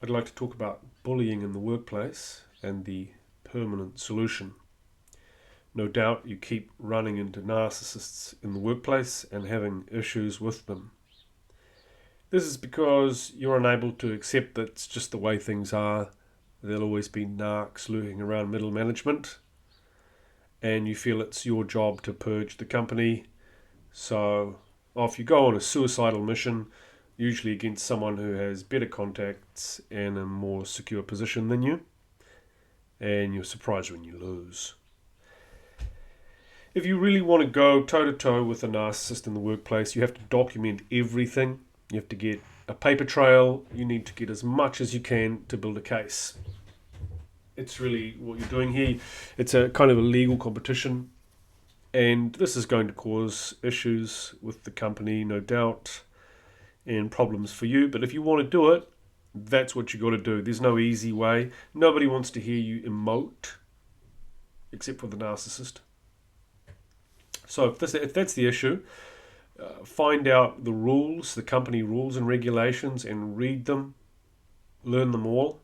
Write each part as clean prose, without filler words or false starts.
I'd like to talk about bullying in the workplace and the permanent solution. No doubt you keep running into narcissists in the workplace and having issues with them. This is because you're unable to accept that it's just the way things are. There'll always be narcs lurking around middle management, and you feel it's your job to purge the company. So off you go on a suicidal mission, usually against someone who has better contacts and a more secure position than you, and you're surprised when you lose. If you really want to go toe to toe with a narcissist in the workplace, you have to document everything. You have to get a paper trail. You need to get as much as you can to build a case. It's really what you're doing here. It's a kind of a legal competition, and this is going to cause issues with the company, no doubt, and problems for you. But if you want to do it, that's what you got to do. There's no easy way. Nobody wants to hear you emote, except for the narcissist. So if that's the issue, find out the rules, the company rules and regulations, and read them, learn them all,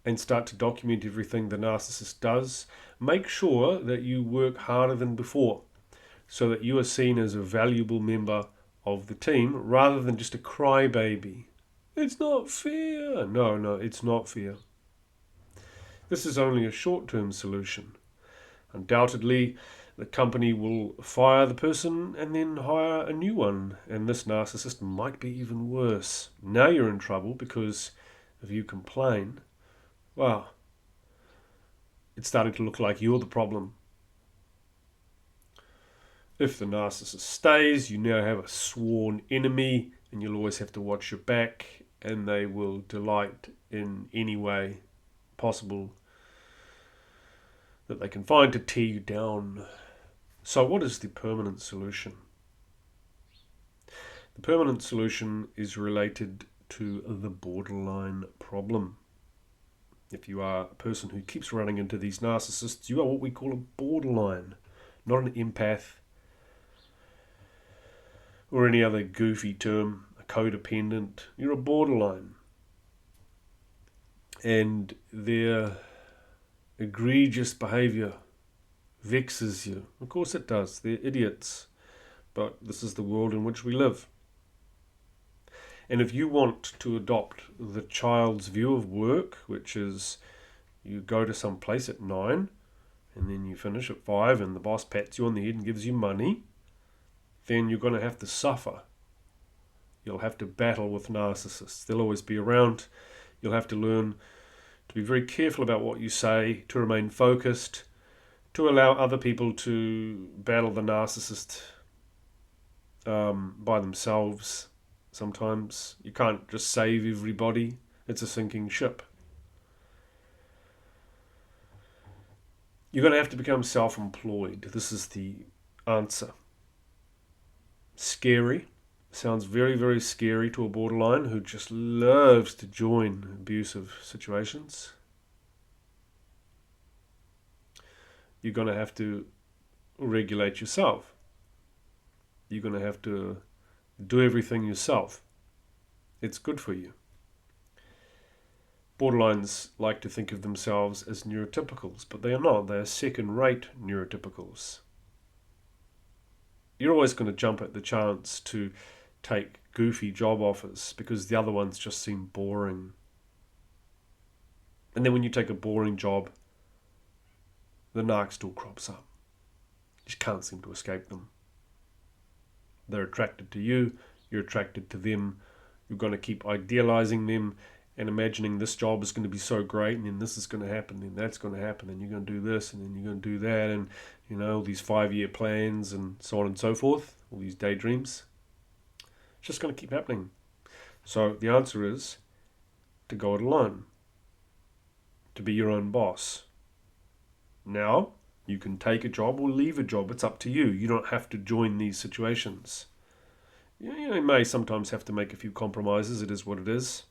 and start to document everything the narcissist does. Make sure that you work harder than before so that you are seen as a valuable member of the team rather than just a crybaby. It's not fair. No, it's not fair. This is only a short-term solution. Undoubtedly, the company will fire the person and then hire a new one, and this narcissist might be even worse. Now you're in trouble because if you complain, well, it's starting to look like you're the problem. If the narcissist stays, you now have a sworn enemy, and you'll always have to watch your back, and they will delight in any way possible that they can find to tear you down. So what is the permanent solution? The permanent solution is related to the borderline problem. If you are a person who keeps running into these narcissists, you are what we call a borderline, not an empath or any other goofy term, a codependent. You're a borderline. And their egregious behaviour vexes you. Of course it does. They're idiots. But this is the world in which we live. And if you want to adopt the child's view of work, which is you go to some place at 9 and then you finish at 5 and the boss pats you on the head and gives you money, then you're going to have to suffer. You'll have to battle with narcissists. They'll always be around. You'll have to learn to be very careful about what you say, to remain focused, to allow other people to battle the narcissist by themselves. Sometimes you can't just save everybody. It's a sinking ship. You're going to have to become self-employed. This is the answer. Scary. Sounds very, very scary to a borderline who just loves to join abusive situations. You're going to have to regulate yourself. You're going to have to do everything yourself. It's good for you. Borderlines like to think of themselves as neurotypicals, but they are not. They are second-rate neurotypicals. You're always going to jump at the chance to take goofy job offers because the other ones just seem boring. And then when you take a boring job, the narc still crops up. You just can't seem to escape them. They're attracted to you, you're attracted to them. You're going to keep idealizing them and imagining this job is going to be so great, and then this is going to happen, and that's going to happen, and you're going to do this, and then you're going to do that, and all these 5-year plans and so on and so forth, all these daydreams. It's just going to keep happening. So the answer is to go it alone, to be your own boss. Now, you can take a job or leave a job. It's up to you. You don't have to join these situations. You may sometimes have to make a few compromises. It is what it is.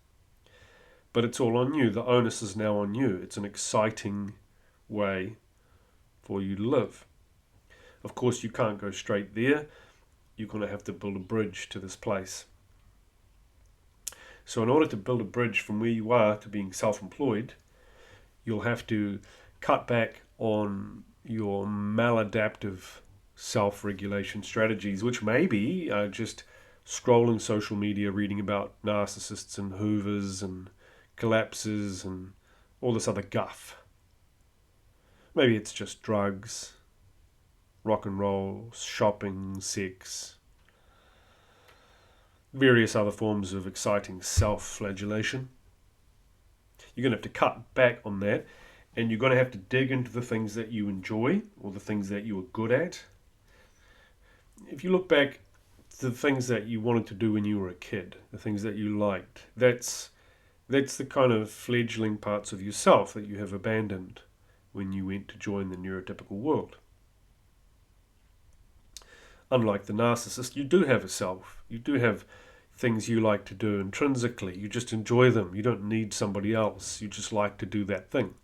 But it's all on you. The onus is now on you. It's an exciting way for you to live. Of course, you can't go straight there. You're going to have to build a bridge to this place. So in order to build a bridge from where you are to being self-employed, you'll have to cut back on your maladaptive self-regulation strategies, which maybe are just scrolling social media, reading about narcissists and hoovers and collapses and all this other guff. Maybe it's just drugs, rock and roll, shopping, sex, various other forms of exciting self-flagellation. You're going to have to cut back on that, and you're going to have to dig into the things that you enjoy or the things that you are good at. If you look back to the things that you wanted to do when you were a kid, the things that you liked, that's the kind of fledgling parts of yourself that you have abandoned when you went to join the neurotypical world. Unlike the narcissist, you do have a self. You do have things you like to do intrinsically. You just enjoy them. You don't need somebody else. You just like to do that thing.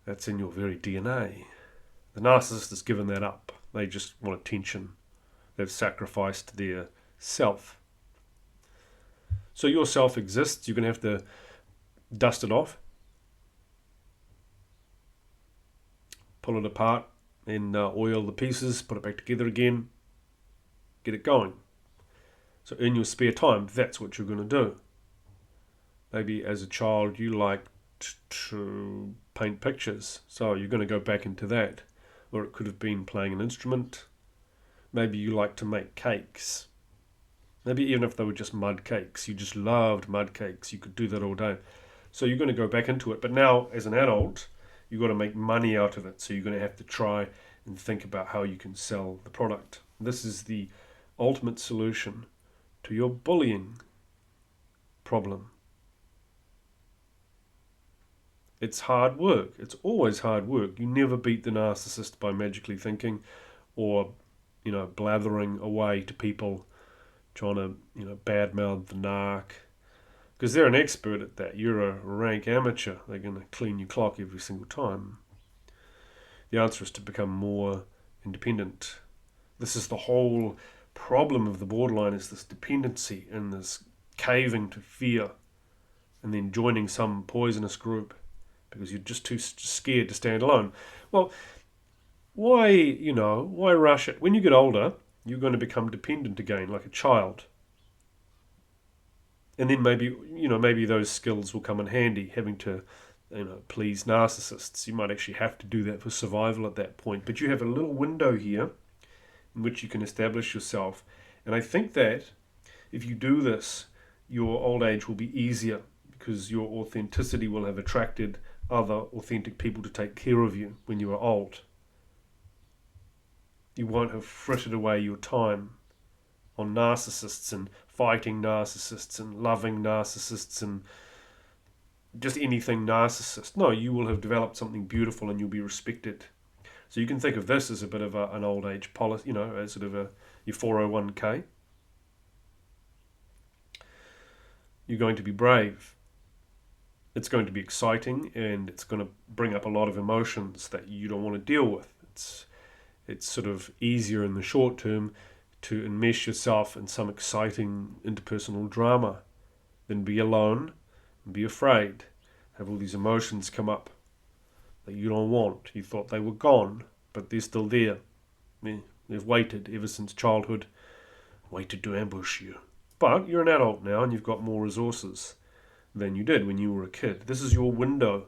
That's in your very DNA. The narcissist has given that up. They just want attention. They've sacrificed their self. So your self exists. You're going to have to dust it off, pull it apart, and oil the pieces, put it back together again, get it going. So in your spare time, that's what you're going to do. Maybe as a child you liked to paint pictures, so you're going to go back into that. Or it could have been playing an instrument. Maybe you like to make cakes. Maybe even if they were just mud cakes, you just loved mud cakes, you could do that all day. So you're going to go back into it. But now, as an adult, you've got to make money out of it. So you're going to have to try and think about how you can sell the product. This is the ultimate solution to your bullying problem. It's hard work. It's always hard work. You never beat the narcissist by magically thinking or, blathering away to people trying to, badmouth the narc. Because they're an expert at that. You're a rank amateur. They're going to clean your clock every single time. The answer is to become more independent. This is the whole problem of the borderline, is this dependency and this caving to fear and then joining some poisonous group because you're just too scared to stand alone. Well, why rush it? When you get older, you're going to become dependent again, like a child. And then maybe those skills will come in handy, having to, please narcissists. You might actually have to do that for survival at that point. But you have a little window here in which you can establish yourself. And I think that if you do this, your old age will be easier because your authenticity will have attracted other authentic people to take care of you when you are old. You won't have frittered away your time on narcissists and fighting narcissists and loving narcissists and just anything narcissist. No, you will have developed something beautiful and you'll be respected. So you can think of this as a bit of an old age policy, as sort of your 401k. You're going to be brave. It's going to be exciting and it's going to bring up a lot of emotions that you don't want to deal with. It's sort of easier in the short term to enmesh yourself in some exciting interpersonal drama than be alone and be afraid, have all these emotions come up that you don't want. You thought they were gone, but they're still there. They've waited ever since childhood, waited to ambush you. But you're an adult now and you've got more resources than you did when you were a kid. This is your window.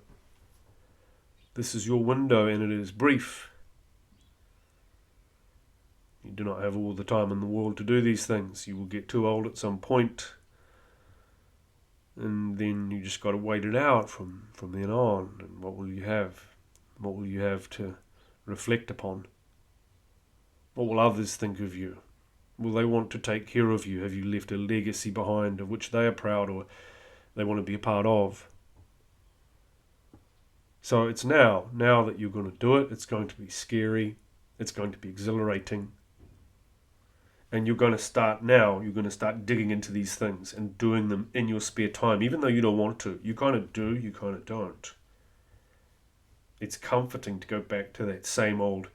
This is your window and it is brief. You do not have all the time in the world to do these things. You will get too old at some point, and then you just got to wait it out from then on. And what will you have? What will you have to reflect upon? What will others think of you? Will they want to take care of you? Have you left a legacy behind of which they are proud or they want to be a part of? So it's now that you're going to do it. It's going to be scary. It's going to be exhilarating. And you're going to start now. You're going to start digging into these things and doing them in your spare time, even though you don't want to. You kind of do, you kind of don't. It's comforting to go back to that same old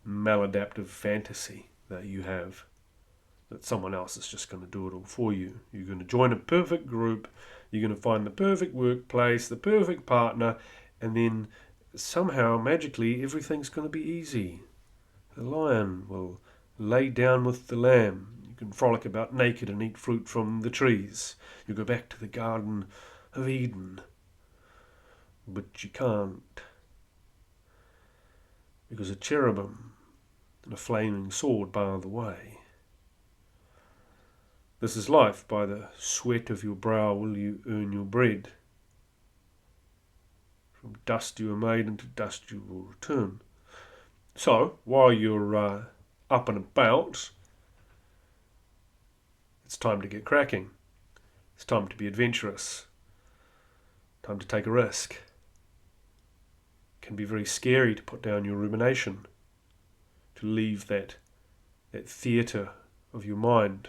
maladaptive fantasy that you have. that someone else is just going to do it all for you. You're going to join a perfect group, you're going to find the perfect workplace, the perfect partner, and then somehow, magically, everything's going to be easy. The lion will lay down with the lamb. You can frolic about naked and eat fruit from the trees. You go back to the Garden of Eden. But you can't, because a cherubim and a flaming sword bar the way. This is life. By the sweat of your brow will you earn your bread. From dust you are made, and to dust you will return. So, while you're up and about, it's time to get cracking. It's time to be adventurous. Time to take a risk. It can be very scary to put down your rumination, to leave that theatre of your mind,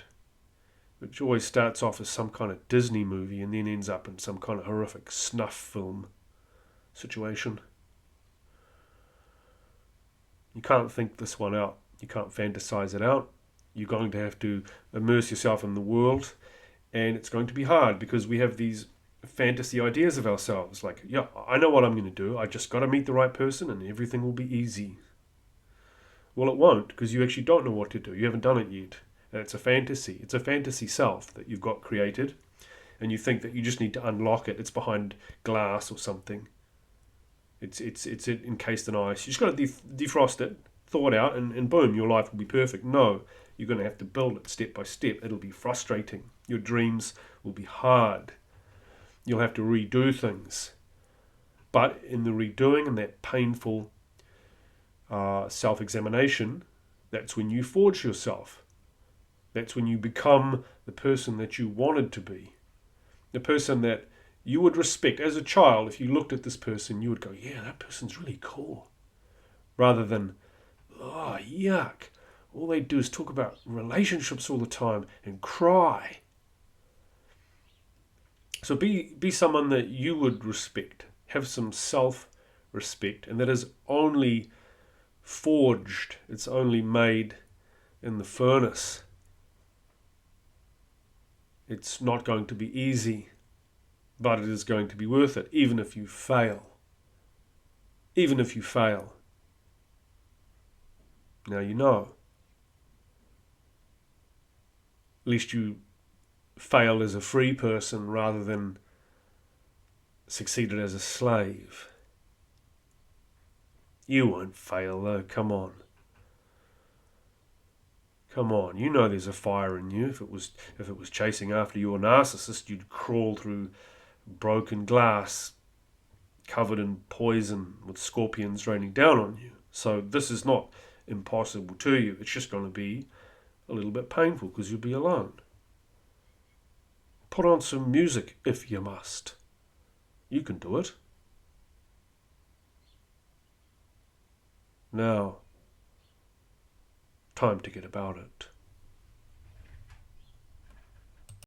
which always starts off as some kind of Disney movie and then ends up in some kind of horrific snuff film situation. You can't think this one out. You can't fantasize it out. You're going to have to immerse yourself in the world, and it's going to be hard because we have these fantasy ideas of ourselves. Like, yeah, I know what I'm going to do. I just got to meet the right person and everything will be easy. Well, it won't, because you actually don't know what to do. You haven't done it yet. And it's a fantasy. It's a fantasy self that you've got created, and you think that you just need to unlock it. It's behind glass or something. It's encased in ice. You just got to defrost it, thaw it out, and boom, your life will be perfect. No, you're going to have to build it step by step. It'll be frustrating. Your dreams will be hard. You'll have to redo things. But in the redoing and that painful self-examination, that's when you forge yourself. That's when you become the person that you wanted to be. The person that you would respect. As a child, if you looked at this person, you would go, yeah, that person's really cool. Rather than, oh, yuck. All they do is talk about relationships all the time and cry. So be someone that you would respect. Have some self-respect. And that is only forged. It's only made in the furnace. It's not going to be easy, but it is going to be worth it, even if you fail. Even if you fail. Now you know. At least you failed as a free person rather than succeeded as a slave. You won't fail though, come on. Come on, you know there's a fire in you. If it was chasing after your narcissist, you'd crawl through broken glass covered in poison with scorpions raining down on you. So this is not impossible to you. It's just going to be a little bit painful because you'll be alone. Put on some music if you must. You can do it. Now, time to get about it.